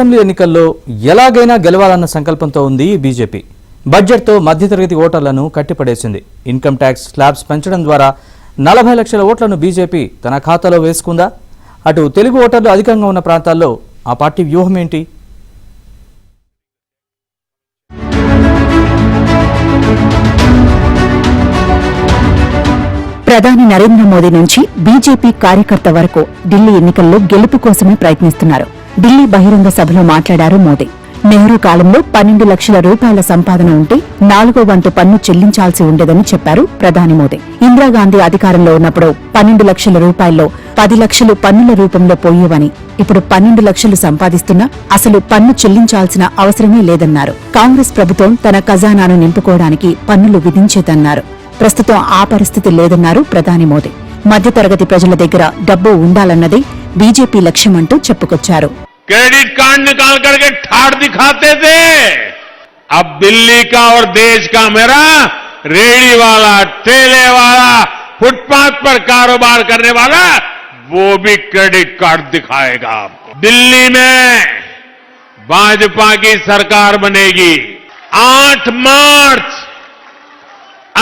Assembly ఎన్నికల్లో ఎలాగైనా గెలవాలన్న సంకల్పంతో ఉంది బీజేపీ. బడ్జెట్తో మధ్యతరగతి ఓటర్లను కట్టిపడేసింది. ఇన్కమ్ ట్యాక్స్ స్లాబ్స్ పెంచడం ద్వారా 40 లక్షల ఓట్లను బీజేపీ తన ఖాతాలో వేసుకుందా? అటు తెలుగు ఓటర్లు అధికంగా ఉన్న ప్రాంతాల్లో ఆ పార్టీ వ్యూహం ఏంటి? ప్రధాని నరేంద్ర మోదీ నుంచి బీజేపీ కార్యకర్త వరకు ఢిల్లీ ఎన్నికల్లో గెలుపు కోసమే ప్రయత్నిస్తున్నారు. ఢిల్లీ బహిరంగ సభలో మాట్లాడారు మోదీ. నెహ్రూ కాలంలో 12 లక్షల రూపాయల సంపాదన ఉంటే 4వ వంతు పన్ను చెల్లించాల్సి ఉండేదని చెప్పారు ప్రధాని మోదీ. ఇందిరాగాంధీ అధికారంలో ఉన్నప్పుడు 12 లక్షల రూపాయల్లో 10 లక్షలు పన్నుల రూపంలో పోయేవని, ఇప్పుడు 12 లక్షలు సంపాదిస్తున్నా అసలు పన్ను చెల్లించాల్సిన అవసరమే లేదన్నారు. కాంగ్రెస్ ప్రభుత్వం తన ఖజానాను నింపుకోవడానికి పన్నులు విధించేదన్నారు. ప్రస్తుతం ఆ పరిస్థితి లేదన్నారు ప్రధాని మోదీ. మధ్యతరగతి ప్రజల దగ్గర డబ్బు ఉండాలన్నదే బీజేపీ లక్ష్యమంటూ చెప్పుకొచ్చారు. क्रेडिट कार्ड निकाल करके ठाड़ दिखाते थे, अब दिल्ली का और देश का मेरा रेडी वाला, ठेले वाला, फुटपाथ पर कारोबार करने वाला वो भी क्रेडिट कार्ड दिखाएगा। दिल्ली में भाजपा की सरकार बनेगी। 8 मार्च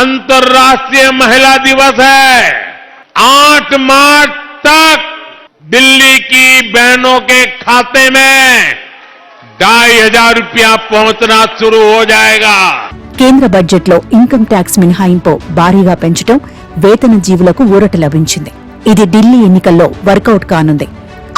अंतर्राष्ट्रीय महिला दिवस है। 8 मार्च तक दिल्ली की बहनों के खाते में 2500 रुपया पहुंचना शुरू हो जाएगा। కేంద్ర బడ్జెట్లో ఇన్కమ్ ట్యాక్స్ మినహాయింపు భారీగా పెంచడం వేతన జీవులకు ఊరట లభించింది. ఇది ఢిల్లీ ఎన్నికల్లో వర్కౌట్ కానుంది.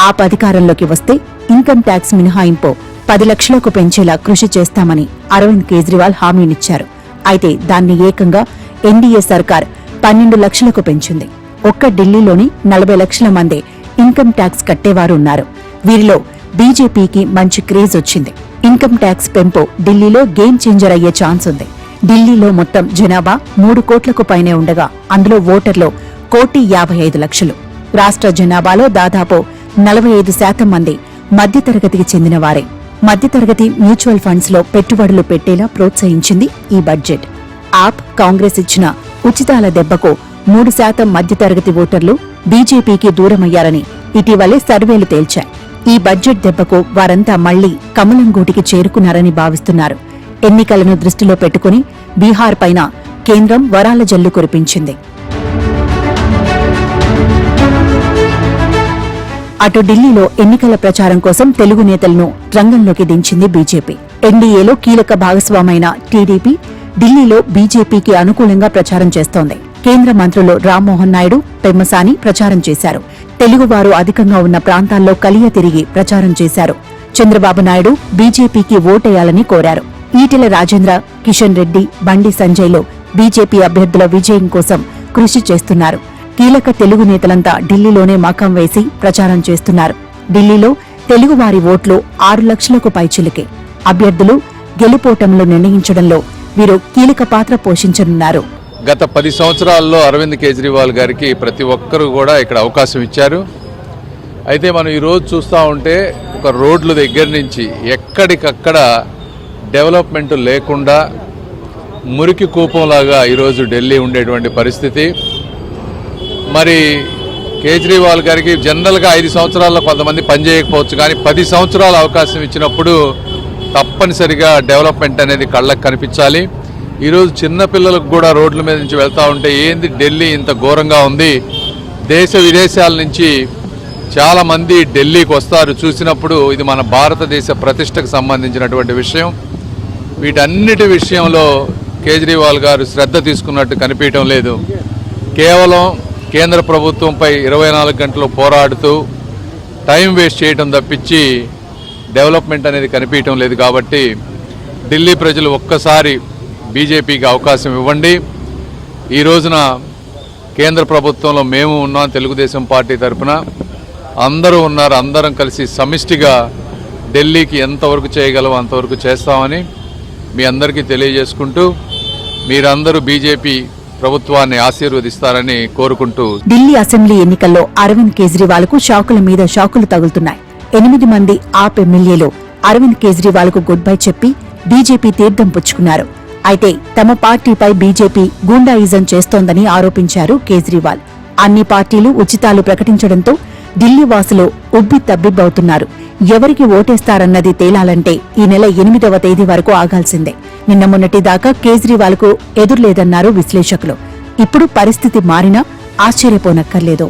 ఆప్ అధికారంలోకి వస్తే ఇన్కమ్ ట్యాక్స్ మినహాయింపు 10 లక్షలకు పెంచేలా కృషి చేస్తామని అరవింద్ కేజ్రీవాల్ హామీనిచ్చారు. అయితే దాన్ని ఏకంగా ఎన్డీఏ సర్కార్ 12 లక్షలకు పెంచింది. ఒక్క ఢిల్లీలోని 40 లక్షల మంది ఇన్కమ్ ట్యాక్స్ కట్టేవారు ఉన్నారు. వీరిలో బీజేపీకి మంచి క్రేజ్ వచ్చింది. ఇన్కమ్ ట్యాక్స్ పెంపు ఢిల్లీలో గేమ్ చేంజర్ అయ్యే ఛాన్స్ ఉంది. ఢిల్లీలో మొత్తం జనాభా 3 కోట్లకు పైనే ఉండగా అందులో ఓటర్లు 1,55,00,000. రాష్ట్ర జనాభాలో దాదాపు 45% మంది మధ్యతరగతికి చెందినవారే. మధ్యతరగతి మ్యూచువల్ ఫండ్స్ లో పెట్టుబడులు పెట్టేలా ప్రోత్సహించింది ఈ బడ్జెట్. ఆప్ కాంగ్రెస్ ఇచ్చిన ఉచితాల దెబ్బకు 3% మధ్యతరగతి ఓటర్లు బీజేపీకి దూరమయ్యారని ఇటీవలే సర్వేలు తేల్చాయి. ఈ బడ్జెట్ దెబ్బకు వారంతా మళ్లీ కమలం గూటికి చేరుకున్నారని భావిస్తున్నారు. ఎన్నికలను దృష్టిలో పెట్టుకుని బీహార్ పైన కేంద్రం వరాల జల్లు కురిపించింది. అటు ఢిల్లీలో ఎన్నికల ప్రచారం కోసం తెలుగు నేతలను రంగంలోకి దించింది బీజేపీ. ఎన్డీఏలో కీలక భాగస్వామైన టీడీపీ ఢిల్లీలో బీజేపీకి అనుకూలంగా ప్రచారం చేస్తోంది. కేంద్ర మంత్రులు రామ్మోహన్ నాయుడు, పెమ్మసాని ప్రచారం చేశారు. తెలుగువారు అధికంగా ఉన్న ప్రాంతాల్లో కలియ తిరిగి ప్రచారం చేశారు. చంద్రబాబు నాయుడు బీజేపీకి ఓటేయాలని కోరారు. ఈటెల రాజేంద్ర, కిషన్ రెడ్డి, బండి సంజయ్లు బీజేపీ అభ్యర్థుల విజయం కోసం కృషి చేస్తున్నారు. కీలక తెలుగు నేతలంతా ఢిల్లీలోనే మకాం వేసి ప్రచారం చేస్తున్నారు. ఢిల్లీలో తెలుగువారి ఓట్లు 6 లక్షలకు పైచిలికే. అభ్యర్థులు గెలుపోటంలో నిర్ణయించడంలో వీరు కీలక పాత్ర పోషించనున్నారు. గత 10 సంవత్సరాల్లో అరవింద్ కేజ్రీవాల్ గారికి ప్రతి ఒక్కరూ కూడా ఇక్కడ అవకాశం ఇచ్చారు. అయితే మనం ఈరోజు చూస్తూ ఉంటే ఒక రోడ్ల దగ్గర నుంచి ఎక్కడికక్కడ డెవలప్మెంట్ లేకుండా మురికి కూపంలాగా ఈరోజు ఢిల్లీ ఉండేటువంటి పరిస్థితి. మరి కేజ్రీవాల్ గారికి జనరల్గా 5 సంవత్సరాల్లో కొంతమంది పనిచేయకపోవచ్చు, కానీ 10 సంవత్సరాల అవకాశం ఇచ్చినప్పుడు తప్పనిసరిగా డెవలప్మెంట్ అనేది కళ్ళకు కనిపించాలి. ఈరోజు చిన్నపిల్లలకు కూడా రోడ్ల మీద నుంచి వెళ్తూ ఉంటే ఏంది ఢిల్లీ ఇంత ఘోరంగా ఉంది, దేశ విదేశాల నుంచి చాలామంది ఢిల్లీకి వస్తారు. చూసినప్పుడు ఇది మన భారతదేశ ప్రతిష్టకు సంబంధించినటువంటి విషయం. వీటన్నిటి విషయంలో కేజ్రీవాల్ గారు శ్రద్ధ తీసుకున్నట్టు కనిపించడం లేదు. కేవలం కేంద్ర ప్రభుత్వంపై 24 గంటలు పోరాడుతూ టైం వేస్ట్ చేయడం తప్పించి డెవలప్మెంట్ అనేది కనిపించడం లేదు. కాబట్టి ఢిల్లీ ప్రజలు ఒక్కసారి బీజేపీకి అవకాశం ఇవ్వండి. ఈ రోజున కేంద్ర ప్రభుత్వంలో మేము ఉన్నాం, తెలుగుదేశం పార్టీ తరఫున అందరూ ఉన్నారు. అందరం కలిసి సమిష్టిగా ఢిల్లీకి ఎంతవరకు చేయగలమో అంతవరకు చేస్తామని మీ అందరికీ తెలియజేసుకుంటూ మీరందరూ బీజేపీ ప్రభుత్వాన్ని ఆశీర్వదిస్తారని కోరుకుంటూ ఢిల్లీ అసెంబ్లీ ఎన్నికల్లో అరవింద్ కేజ్రీవాల్ కు షాకుల మీద షాకులు తగులుతున్నాయి. 8 మంది ఆప్ ఎమ్మెల్యేలు అరవింద్ కేజ్రీవాల్ కు గుడ్ బై చెప్పి బీజేపీ తీర్థం పుచ్చుకున్నారు. అయితే తమ పార్టీపై బీజేపీ గూండాయిజం చేస్తోందని ఆరోపించారు కేజ్రీవాల్. అన్ని పార్టీలు ఉచితాలు ప్రకటించడంతో ఢిల్లీ వాసులు ఉబ్బి తబ్బిబ్బవుతున్నారు. ఎవరికి ఓటేస్తారన్నది తేలాలంటే ఈ నెల 8వ తేదీ వరకు ఆగాల్సిందే. నిన్న మొన్నటి దాకా కేజ్రీవాల్కు ఎదురులేదన్నారు విశ్లేషకులు. ఇప్పుడు పరిస్థితి మారినా ఆశ్చర్యపోనక్కర్లేదు.